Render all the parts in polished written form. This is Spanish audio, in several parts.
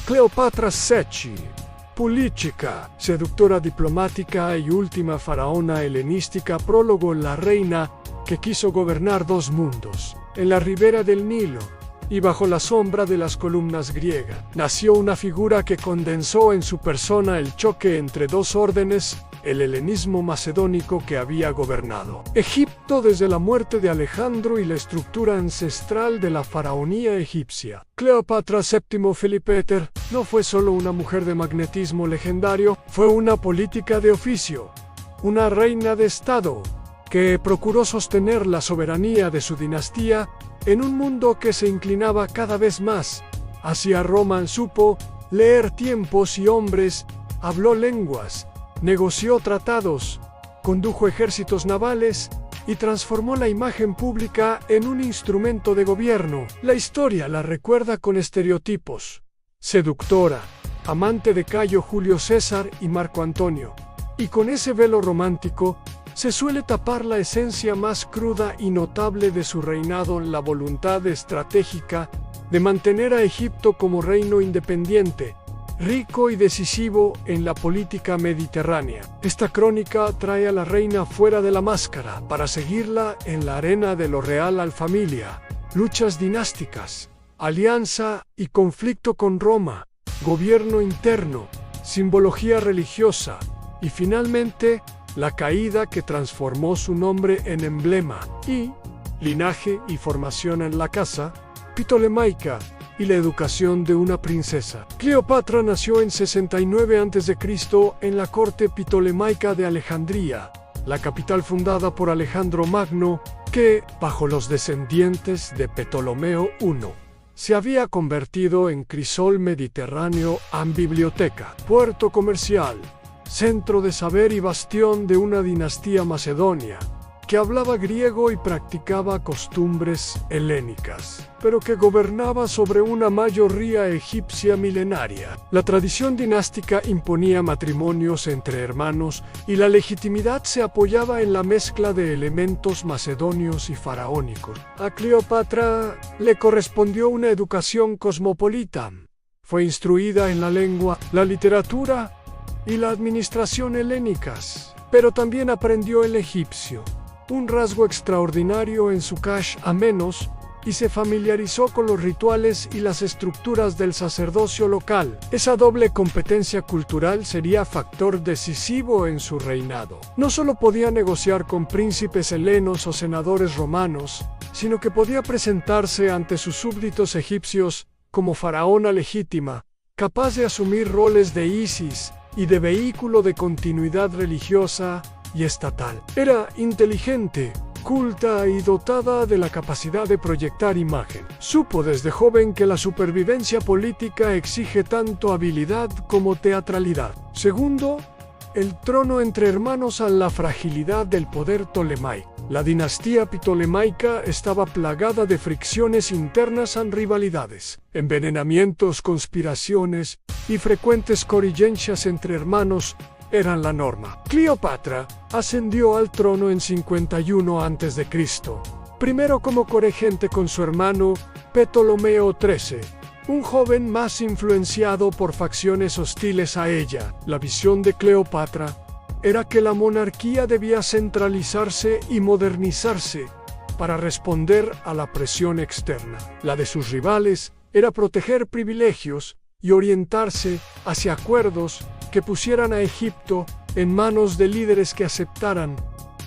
Cleopatra Secchi, política, seductora diplomática y última faraona helenística, prólogo. La reina que quiso gobernar dos mundos, en la ribera del Nilo y bajo la sombra de las columnas griegas. Nació una figura que condensó en su persona el choque entre dos órdenes, el helenismo macedónico que había gobernado Egipto desde la muerte de Alejandro y la estructura ancestral de la faraonía egipcia. Cleopatra VII Filipeter no fue solo una mujer de magnetismo legendario, fue una política de oficio, una reina de Estado que procuró sostener la soberanía de su dinastía en un mundo que se inclinaba cada vez más hacia Roma. Supo leer tiempos y hombres, habló lenguas, negoció tratados, condujo ejércitos navales y transformó la imagen pública en un instrumento de gobierno. La historia la recuerda con estereotipos: seductora, amante de Cayo Julio César y Marco Antonio. Y con ese velo romántico se suele tapar la esencia más cruda y notable de su reinado, la voluntad estratégica de mantener a Egipto como reino independiente, rico y decisivo en la política mediterránea. Esta crónica trae a la reina fuera de la máscara para seguirla en la arena de lo real. Al familia, luchas dinásticas, alianza y conflicto con Roma, gobierno interno, simbología religiosa y finalmente la caída que transformó su nombre en emblema, y linaje y formación en la casa ptolemaica y la educación de una princesa. Cleopatra nació en 69 a.C. en la corte ptolemaica de Alejandría, la capital fundada por Alejandro Magno, que, bajo los descendientes de Ptolomeo I, se había convertido en crisol mediterráneo, biblioteca, puerto comercial, centro de saber y bastión de una dinastía macedonia que hablaba griego y practicaba costumbres helénicas, pero que gobernaba sobre una mayoría egipcia milenaria. La tradición dinástica imponía matrimonios entre hermanos y la legitimidad se apoyaba en la mezcla de elementos macedonios y faraónicos. A Cleopatra le correspondió una educación cosmopolita. Fue instruida en la lengua, la literatura y la administración helénicas, pero también aprendió el egipcio, un rasgo extraordinario en su cash a menos, y se familiarizó con los rituales y las estructuras del sacerdocio local. Esa doble competencia cultural sería factor decisivo en su reinado. No solo podía negociar con príncipes helenos o senadores romanos, sino que podía presentarse ante sus súbditos egipcios como faraona legítima, capaz de asumir roles de Isis y de vehículo de continuidad religiosa y estatal. Era inteligente, culta y dotada de la capacidad de proyectar imagen. Supo desde joven que la supervivencia política exige tanto habilidad como teatralidad. Segundo, el trono entre hermanos a la fragilidad del poder ptolemaico. La dinastía ptolemaica estaba plagada de fricciones internas y rivalidades, envenenamientos, conspiraciones y frecuentes corrillencias entre hermanos eran la norma. Cleopatra ascendió al trono en 51 a.C., primero como corregente con su hermano Ptolomeo XIII, un joven más influenciado por facciones hostiles a ella. La visión de Cleopatra era que la monarquía debía centralizarse y modernizarse para responder a la presión externa. La de sus rivales era proteger privilegios y orientarse hacia acuerdos que pusieran a Egipto en manos de líderes que aceptaran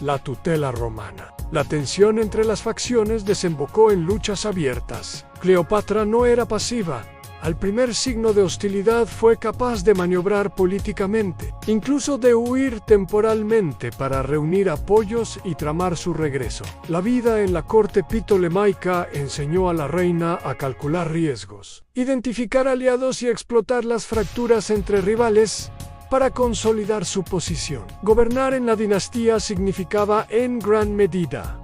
la tutela romana. La tensión entre las facciones desembocó en luchas abiertas. Cleopatra no era pasiva. Al primer signo de hostilidad fue capaz de maniobrar políticamente, incluso de huir temporalmente para reunir apoyos y tramar su regreso. La vida en la corte ptolemaica enseñó a la reina a calcular riesgos, identificar aliados y explotar las fracturas entre rivales para consolidar su posición. Gobernar en la dinastía significaba, en gran medida,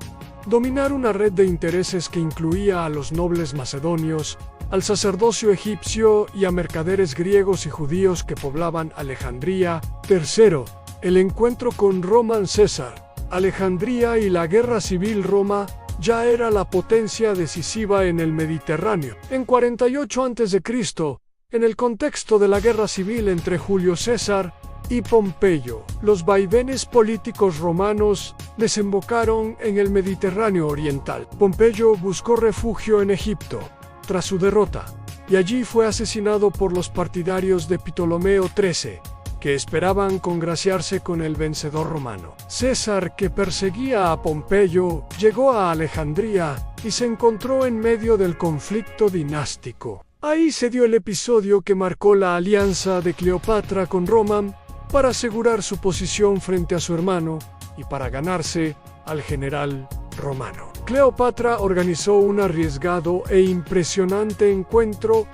dominar una red de intereses que incluía a los nobles macedonios, al sacerdocio egipcio y a mercaderes griegos y judíos que poblaban Alejandría. Tercero, el encuentro con Roma. César, Alejandría y la guerra civil. Roma ya era la potencia decisiva en el Mediterráneo. En 48 a.C., En el contexto de la guerra civil entre Julio César y Pompeyo, los vaivenes políticos romanos desembocaron en el Mediterráneo oriental. Pompeyo buscó refugio en Egipto tras su derrota, y allí fue asesinado por los partidarios de Ptolomeo XIII, que esperaban congraciarse con el vencedor romano. César, que perseguía a Pompeyo, llegó a Alejandría y se encontró en medio del conflicto dinástico. Ahí se dio el episodio que marcó la alianza de Cleopatra con Roma para asegurar su posición frente a su hermano y para ganarse al general romano. Cleopatra organizó un arriesgado e impresionante encuentro,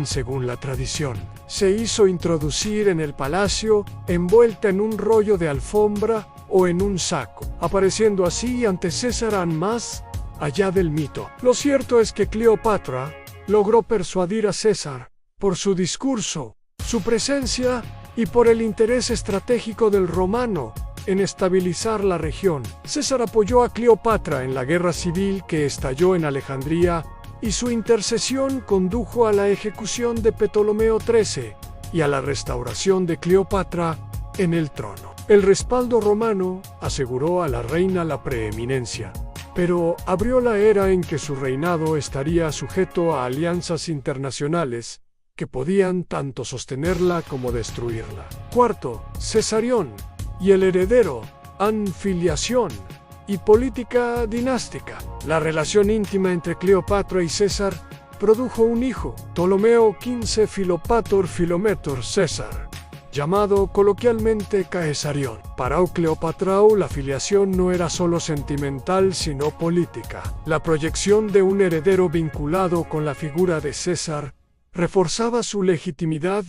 según la tradición. Se hizo introducir en el palacio envuelta en un rollo de alfombra o en un saco, apareciendo así ante César más allá del mito. Lo cierto es que Cleopatra logró persuadir a César por su discurso, su presencia y por el interés estratégico del romano en estabilizar la región. César apoyó a Cleopatra en la guerra civil que estalló en Alejandría y su intercesión condujo a la ejecución de Ptolomeo XIII y a la restauración de Cleopatra en el trono. El respaldo romano aseguró a la reina la preeminencia, pero abrió la era en que su reinado estaría sujeto a alianzas internacionales que podían tanto sostenerla como destruirla. Cuarto, Cesarión y el heredero, filiación y política dinástica. La relación íntima entre Cleopatra y César produjo un hijo, Ptolomeo XV Filopator Filometor César, llamado coloquialmente Caesarión. Para Cleopatra la filiación no era solo sentimental sino política. La proyección de un heredero vinculado con la figura de César reforzaba su legitimidad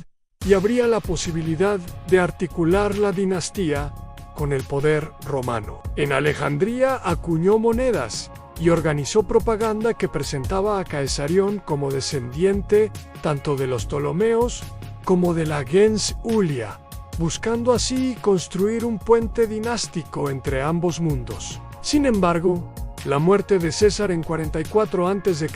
y abría la posibilidad de articular la dinastía con el poder romano. En Alejandría acuñó monedas y organizó propaganda que presentaba a Caesarión como descendiente tanto de los Ptolomeos como de la gens Julia, buscando así construir un puente dinástico entre ambos mundos. Sin embargo, la muerte de César en 44 a.C.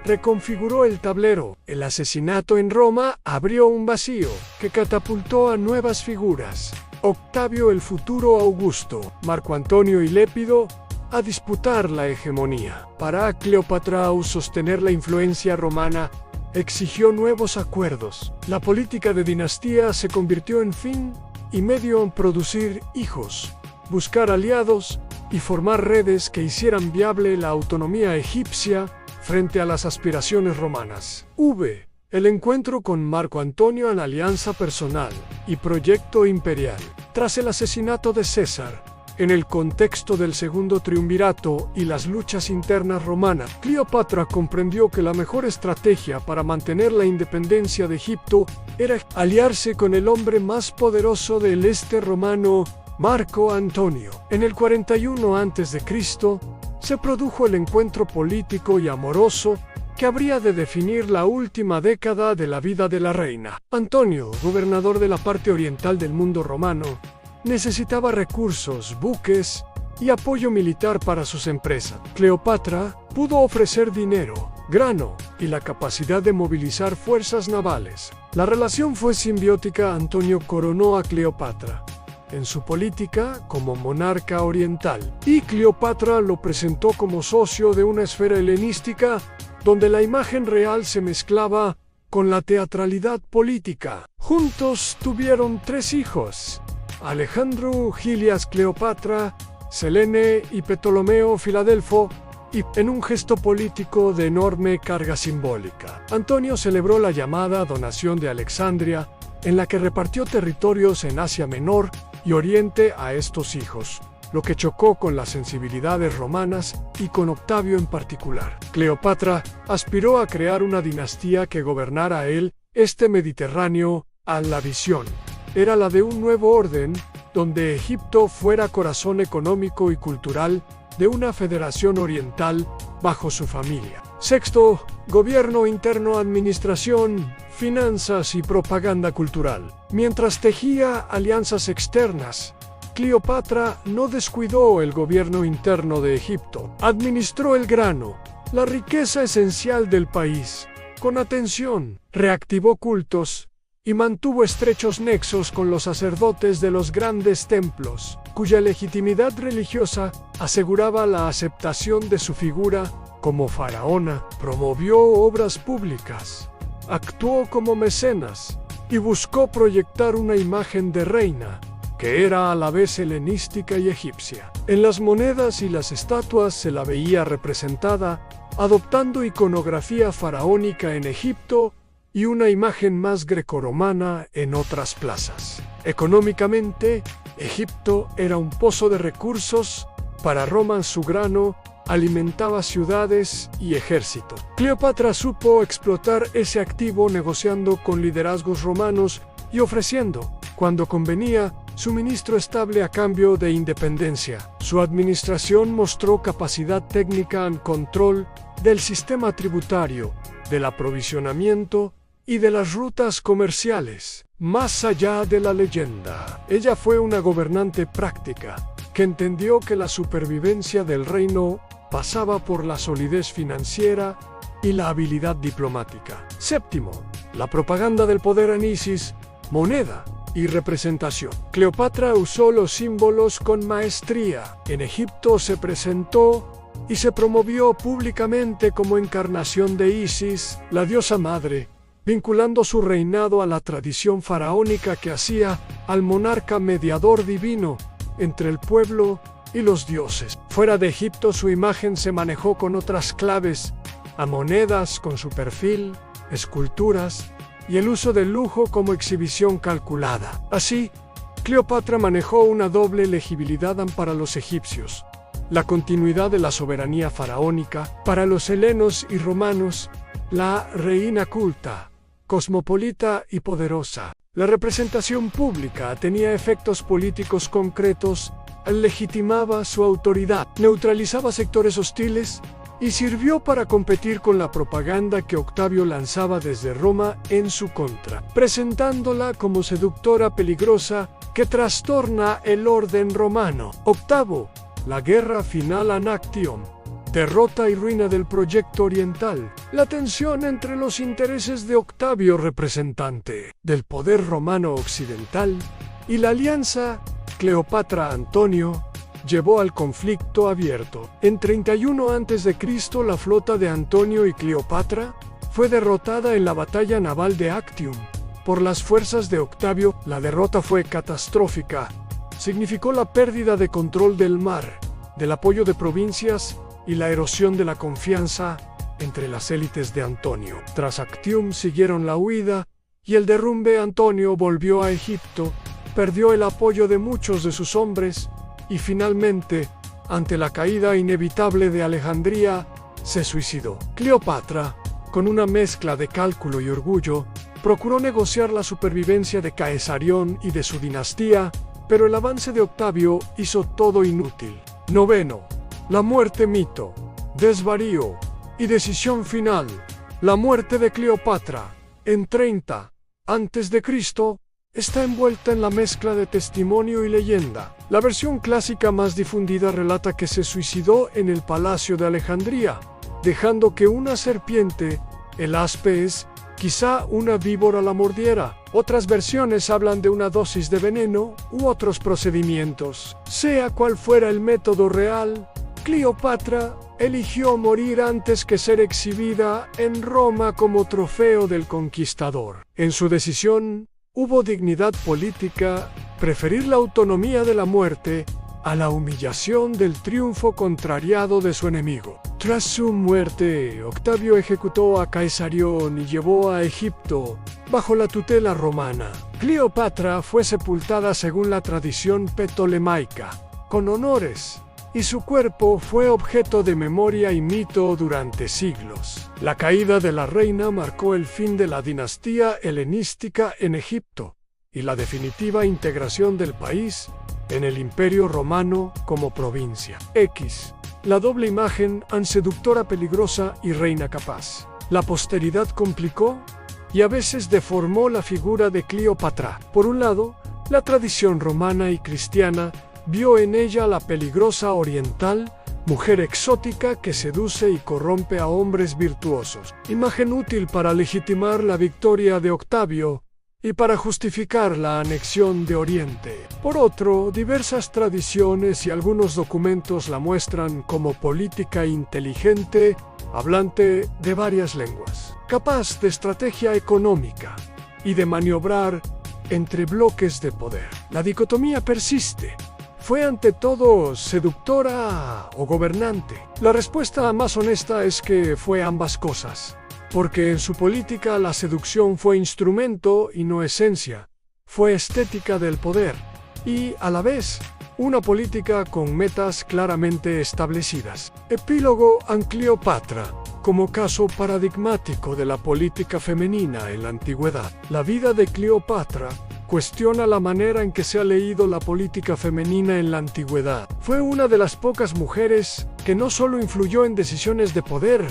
reconfiguró el tablero. El asesinato en Roma abrió un vacío que catapultó a nuevas figuras. Octavio el futuro Augusto, Marco Antonio y Lépido, a disputar la hegemonía. Para Cleopatra sostener la influencia romana exigió nuevos acuerdos. La política de dinastía se convirtió en fin y medio en producir hijos, buscar aliados y formar redes que hicieran viable la autonomía egipcia frente a las aspiraciones romanas. El encuentro con Marco Antonio en alianza personal y proyecto imperial. Tras el asesinato de César, en el contexto del segundo triunvirato y las luchas internas romanas, Cleopatra comprendió que la mejor estrategia para mantener la independencia de Egipto era aliarse con el hombre más poderoso del este romano, Marco Antonio. En el 41 a.C. se produjo el encuentro político y amoroso que habría de definir la última década de la vida de la reina. Antonio, gobernador de la parte oriental del mundo romano, necesitaba recursos, buques y apoyo militar para sus empresas. Cleopatra pudo ofrecer dinero, grano y la capacidad de movilizar fuerzas navales. La relación fue simbiótica. Antonio coronó a Cleopatra en su política como monarca oriental, y Cleopatra lo presentó como socio de una esfera helenística donde la imagen real se mezclaba con la teatralidad política. Juntos tuvieron 3 hijos: Alejandro, Gilias Cleopatra, Selene y Ptolomeo Filadelfo, y en un gesto político de enorme carga simbólica, Antonio celebró la llamada donación de Alexandria, en la que repartió territorios en Asia Menor y Oriente a estos hijos, lo que chocó con las sensibilidades romanas y con Octavio en particular. Cleopatra aspiró a crear una dinastía que gobernara este Mediterráneo. La visión era la de un nuevo orden, donde Egipto fuera corazón económico y cultural de una federación oriental bajo su familia. Sexto, gobierno interno, administración, finanzas y propaganda cultural. Mientras tejía alianzas externas, Cleopatra no descuidó el gobierno interno de Egipto. Administró el grano, la riqueza esencial del país, con atención, reactivó cultos y mantuvo estrechos nexos con los sacerdotes de los grandes templos, cuya legitimidad religiosa aseguraba la aceptación de su figura como faraona. Promovió obras públicas, actuó como mecenas y buscó proyectar una imagen de reina que era a la vez helenística y egipcia. En las monedas y las estatuas se la veía representada adoptando iconografía faraónica en Egipto y una imagen más grecorromana en otras plazas. Económicamente, Egipto era un pozo de recursos. Para Roma su grano alimentaba ciudades y ejércitos. Cleopatra supo explotar ese activo negociando con liderazgos romanos y ofreciendo, cuando convenía, suministro estable a cambio de independencia. Su administración mostró capacidad técnica en control del sistema tributario, del aprovisionamiento y de las rutas comerciales. Más allá de la leyenda, ella fue una gobernante práctica que entendió que la supervivencia del reino pasaba por la solidez financiera y la habilidad diplomática. Séptimo, la propaganda del poder en Isis, moneda y representación. Cleopatra usó los símbolos con maestría. En Egipto se presentó y se promovió públicamente como encarnación de Isis, la diosa madre, vinculando su reinado a la tradición faraónica que hacía al monarca mediador divino entre el pueblo y los dioses. Fuera de Egipto su imagen se manejó con otras claves, a monedas con su perfil, esculturas y el uso del lujo como exhibición calculada. Así, Cleopatra manejó una doble legibilidad para los egipcios: la continuidad de la soberanía faraónica, para los helenos y romanos, la reina culta, cosmopolita y poderosa. La representación pública tenía efectos políticos concretos, legitimaba su autoridad, neutralizaba sectores hostiles y sirvió para competir con la propaganda que Octavio lanzaba desde Roma en su contra, presentándola como seductora peligrosa que trastorna el orden romano. Octavo, la guerra final en Actium. Derrota y ruina del proyecto oriental. La tensión entre los intereses de Octavio, representante del poder romano occidental, y la alianza Cleopatra-Antonio llevó al conflicto abierto. En 31 a.C., la flota de Antonio y Cleopatra fue derrotada en la batalla naval de Actium por las fuerzas de Octavio. La derrota fue catastrófica. Significó la pérdida de control del mar, del apoyo de provincias y la erosión de la confianza entre las élites de Antonio. Tras Actium siguieron la huida y el derrumbe. Antonio volvió a Egipto, perdió el apoyo de muchos de sus hombres y finalmente, ante la caída inevitable de Alejandría, se suicidó. Cleopatra, con una mezcla de cálculo y orgullo, procuró negociar la supervivencia de Caesarión y de su dinastía, pero el avance de Octavio hizo todo inútil. Noveno, la muerte, mito, desvarío y decisión final. La muerte de Cleopatra, en 30 a.C., está envuelta en la mezcla de testimonio y leyenda. La versión clásica más difundida relata que se suicidó en el palacio de Alejandría, dejando que una serpiente, el Aspes, quizá una víbora, la mordiera. Otras versiones hablan de una dosis de veneno u otros procedimientos. Sea cual fuera el método real, Cleopatra eligió morir antes que ser exhibida en Roma como trofeo del conquistador. En su decisión, hubo dignidad política, preferir la autonomía de la muerte a la humillación del triunfo contrariado de su enemigo. Tras su muerte, Octavio ejecutó a Caesarión y llevó a Egipto bajo la tutela romana. Cleopatra fue sepultada según la tradición ptolemaica, con honores, y su cuerpo fue objeto de memoria y mito durante siglos. La caída de la reina marcó el fin de la dinastía helenística en Egipto y la definitiva integración del país en el Imperio Romano como provincia. X. La doble imagen, seductora peligrosa y reina capaz. La posteridad complicó y a veces deformó la figura de Cleopatra. Por un lado, la tradición romana y cristiana vio en ella la peligrosa oriental mujer exótica que seduce y corrompe a hombres virtuosos. Imagen útil para legitimar la victoria de Octavio y para justificar la anexión de Oriente. Por otro, diversas tradiciones y algunos documentos la muestran como política inteligente, hablante de varias lenguas, capaz de estrategia económica y de maniobrar entre bloques de poder. La dicotomía persiste. ¿Fue ante todo seductora o gobernante? La respuesta más honesta es que fue ambas cosas, porque en su política la seducción fue instrumento y no esencia, fue estética del poder, y a la vez una política con metas claramente establecidas. Epílogo en Cleopatra, como caso paradigmático de la política femenina en la antigüedad. La vida de Cleopatra cuestiona la manera en que se ha leído la política femenina en la antigüedad. Fue una de las pocas mujeres que no solo influyó en decisiones de poder,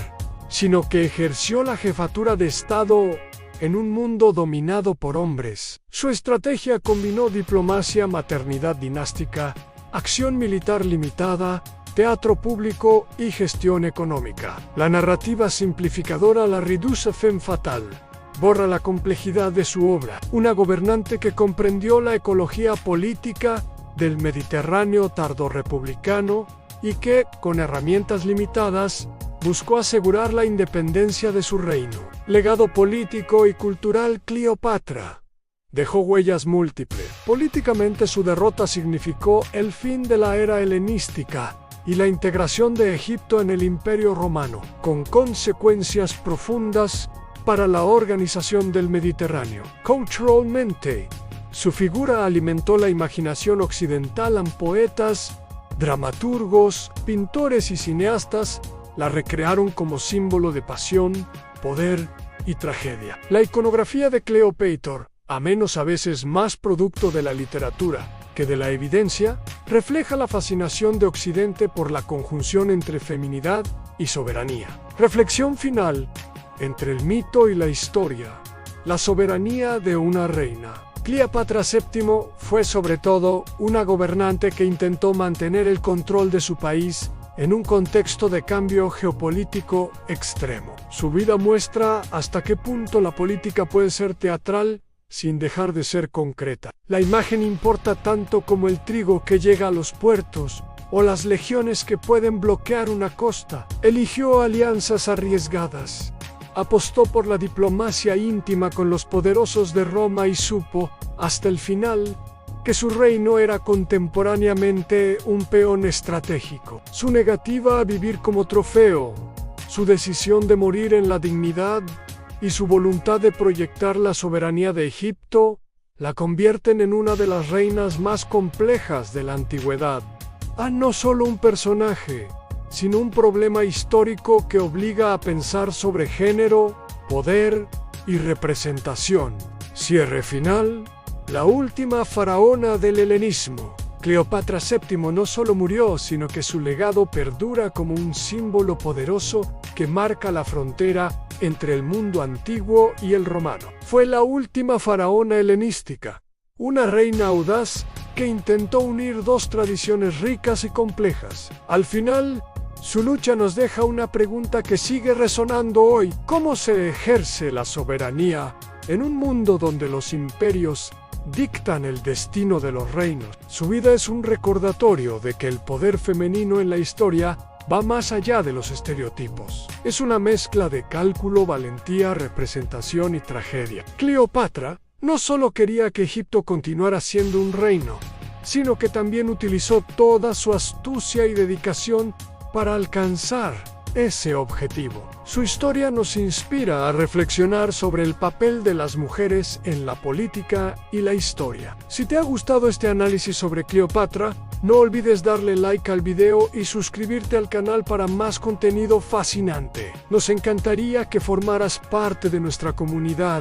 sino que ejerció la jefatura de Estado en un mundo dominado por hombres. Su estrategia combinó diplomacia, maternidad dinástica, acción militar limitada, teatro público y gestión económica. La narrativa simplificadora la reduce femme fatale, borra la complejidad de su obra. Una gobernante que comprendió la ecología política del Mediterráneo tardorrepublicano y que, con herramientas limitadas, buscó asegurar la independencia de su reino. Legado político y cultural. Cleopatra dejó huellas múltiples. Políticamente, su derrota significó el fin de la era helenística y la integración de Egipto en el Imperio Romano, con consecuencias profundas para la organización del Mediterráneo. Culturalmente, su figura alimentó la imaginación occidental en poetas, dramaturgos, pintores y cineastas la recrearon como símbolo de pasión, poder y tragedia. La iconografía de Cleopatra, a menos a veces más producto de la literatura que de la evidencia, refleja la fascinación de Occidente por la conjunción entre feminidad y soberanía. Reflexión final. Entre el mito y la historia, la soberanía de una reina. Cleopatra VII fue sobre todo una gobernante que intentó mantener el control de su país en un contexto de cambio geopolítico extremo. Su vida muestra hasta qué punto la política puede ser teatral sin dejar de ser concreta. La imagen importa tanto como el trigo que llega a los puertos o las legiones que pueden bloquear una costa. Eligió alianzas arriesgadas. Apostó por la diplomacia íntima con los poderosos de Roma y supo, hasta el final, que su reino era contemporáneamente un peón estratégico. Su negativa a vivir como trofeo, su decisión de morir en la dignidad y su voluntad de proyectar la soberanía de Egipto la convierten en una de las reinas más complejas de la antigüedad. No solo un personaje, sino un problema histórico que obliga a pensar sobre género, poder y representación. Cierre final. La última faraona del helenismo. Cleopatra VII no solo murió, sino que su legado perdura como un símbolo poderoso que marca la frontera entre el mundo antiguo y el romano. Fue la última faraona helenística, una reina audaz que intentó unir dos tradiciones ricas y complejas. Al final, su lucha nos deja una pregunta que sigue resonando hoy: ¿cómo se ejerce la soberanía en un mundo donde los imperios dictan el destino de los reinos? Su vida es un recordatorio de que el poder femenino en la historia va más allá de los estereotipos. Es una mezcla de cálculo, valentía, representación y tragedia. Cleopatra no solo quería que Egipto continuara siendo un reino, sino que también utilizó toda su astucia y dedicación para alcanzar ese objetivo. Su historia nos inspira a reflexionar sobre el papel de las mujeres en la política y la historia. Si te ha gustado este análisis sobre Cleopatra, no olvides darle like al video y suscribirte al canal para más contenido fascinante. Nos encantaría que formaras parte de nuestra comunidad